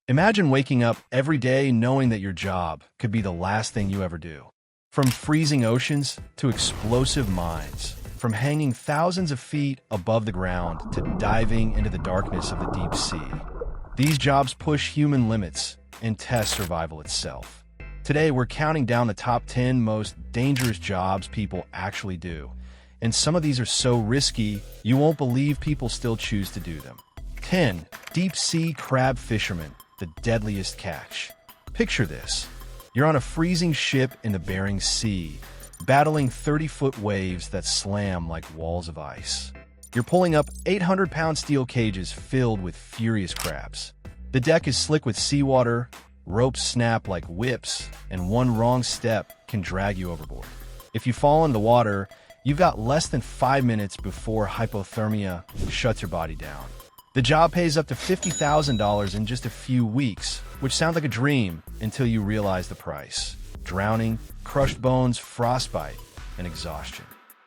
Imagine waking up every day knowing that your job could be the last thing you ever do. From freezing oceans to explosive mines, from hanging thousands of feet above the ground to diving into the darkness of the deep sea. These jobs push human limits and test survival itself. Today, we're counting down the top 10 most dangerous jobs people actually do. And some of these are so risky, you won't believe people still choose to do them. 10. Deep sea crab fisherman, the deadliest catch. Picture this. You're on a freezing ship in the Bering Sea, battling 30-foot waves that slam like walls of ice. You're pulling up 800-pound steel cages filled with furious crabs. The deck is slick with seawater, ropes snap like whips, and one wrong step can drag you overboard. If you fall in the water, you've got less than 5 minutes before hypothermia shuts your body down. The job pays up to $50,000 in just a few weeks, which sounds like a dream until you realize the price. Drowning, crushed bones, frostbite, and exhaustion.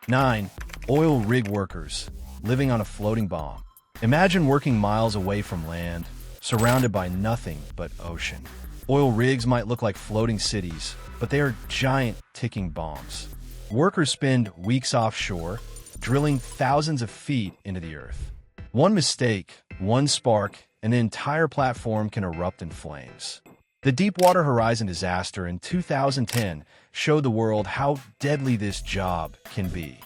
9. Oil rig workers, living on a floating bomb. Imagine working miles away from land, surrounded by nothing but ocean. Oil rigs might look like floating cities, but they are giant ticking bombs. Workers spend weeks offshore, drilling thousands of feet into the earth. One mistake, one spark, and the entire platform can erupt in flames. The Deepwater Horizon disaster in 2010 showed the world how deadly this job can be.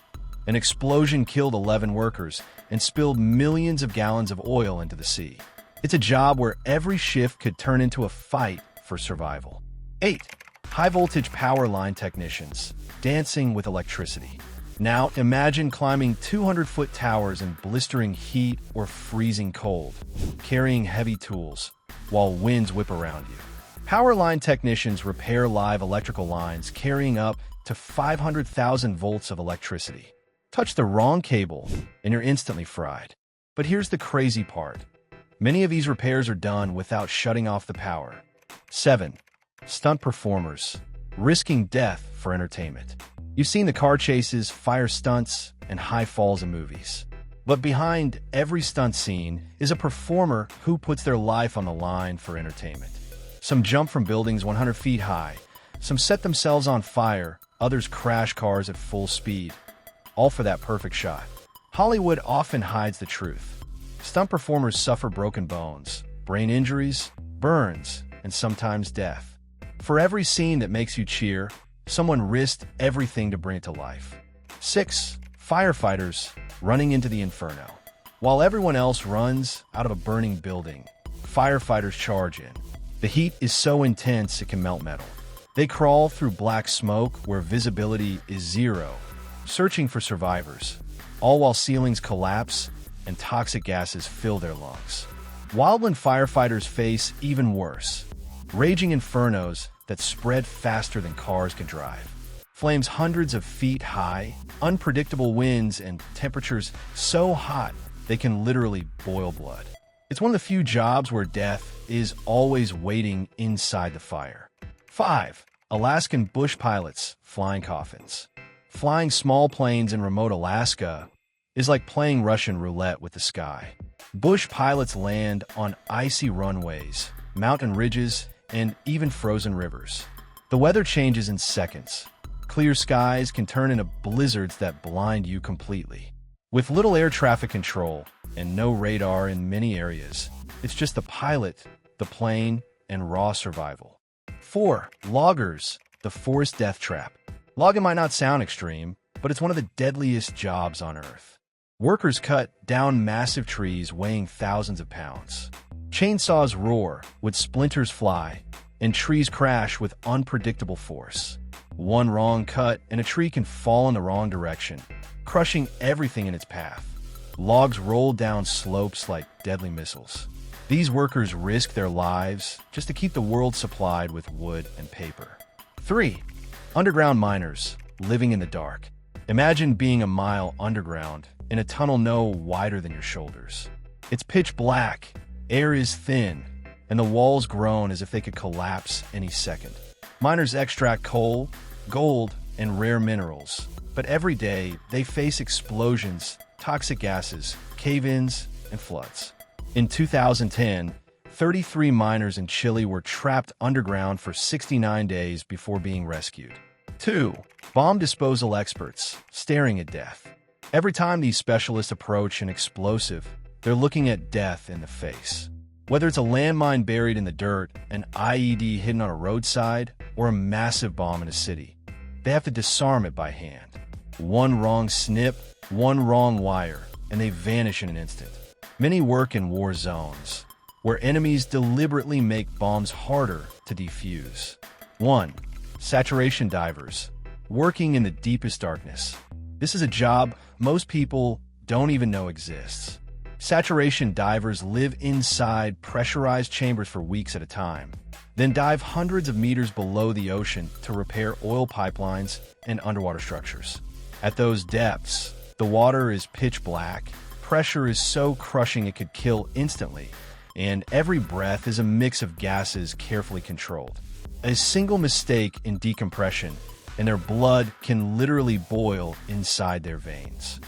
An explosion killed 11 workers and spilled millions of gallons of oil into the sea. It's a job where every shift could turn into a fight for survival. 8. High-voltage power line technicians, dancing with electricity. Now, imagine climbing 200-foot towers in blistering heat or freezing cold, carrying heavy tools, while winds whip around you. Power line technicians repair live electrical lines carrying up to 500,000 volts of electricity. Touch the wrong cable, and you're instantly fried. But here's the crazy part. Many of these repairs are done without shutting off the power. 7. Stunt performers, risking death for entertainment. You've seen the car chases, fire stunts, and high falls in movies. But behind every stunt scene is a performer who puts their life on the line for entertainment. Some jump from buildings 100 feet high, some set themselves on fire, others crash cars at full speed, all for that perfect shot. Hollywood often hides the truth. Stunt performers suffer broken bones, brain injuries, burns, and sometimes death. For every scene that makes you cheer, someone risked everything to bring it to life. 6. Firefighters running into the inferno. While everyone else runs out of a burning building, firefighters charge in. The heat is so intense it can melt metal. They crawl through black smoke where visibility is zero, searching for survivors, all while ceilings collapse and toxic gases fill their lungs. Wildland firefighters face even worse. Raging infernos that spread faster than cars can drive. Flames hundreds of feet high, unpredictable winds, and temperatures so hot they can literally boil blood. It's one of the few jobs where death is always waiting inside the fire. 5. Alaskan bush pilots, flying coffins. Flying small planes in remote Alaska is like playing Russian roulette with the sky. Bush pilots land on icy runways, mountain ridges, and even frozen rivers. The weather changes in seconds. Clear skies can turn into blizzards that blind you completely. With little air traffic control and no radar in many areas, it's just the pilot, the plane, and raw survival. 4. Loggers, the forest death trap. Logging might not sound extreme, but it's one of the deadliest jobs on Earth. Workers cut down massive trees weighing thousands of pounds. Chainsaws roar, with splinters fly, and trees crash with unpredictable force. One wrong cut, and a tree can fall in the wrong direction, crushing everything in its path. Logs roll down slopes like deadly missiles. These workers risk their lives just to keep the world supplied with wood and paper. 3. Underground miners, living in the dark. Imagine being a mile underground in a tunnel no wider than your shoulders. It's pitch black, air is thin, and the walls groan as if they could collapse any second. Miners extract coal, gold, and rare minerals, but every day they face explosions, toxic gases, cave-ins, and floods. In 2010, 33 miners in Chile were trapped underground for 69 days before being rescued. 2. Bomb disposal experts staring at death. Every time these specialists approach an explosive, they're looking at death in the face. Whether it's a landmine buried in the dirt, an IED hidden on a roadside, or a massive bomb in a city, they have to disarm it by hand. One wrong snip, one wrong wire, and they vanish in an instant. Many work in war zones, where enemies deliberately make bombs harder to defuse. 1. Saturation divers, working in the deepest darkness. This is a job most people don't even know exists. Saturation divers live inside pressurized chambers for weeks at a time, then dive hundreds of meters below the ocean to repair oil pipelines and underwater structures. At those depths, the water is pitch black, pressure is so crushing it could kill instantly, and every breath is a mix of gases carefully controlled. A single mistake in decompression, and their blood can literally boil inside their veins.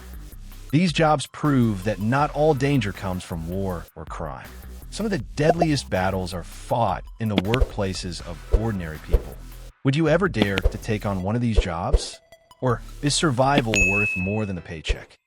These jobs prove that not all danger comes from war or crime. Some of the deadliest battles are fought in the workplaces of ordinary people. Would you ever dare to take on one of these jobs? Or is survival worth more than the paycheck?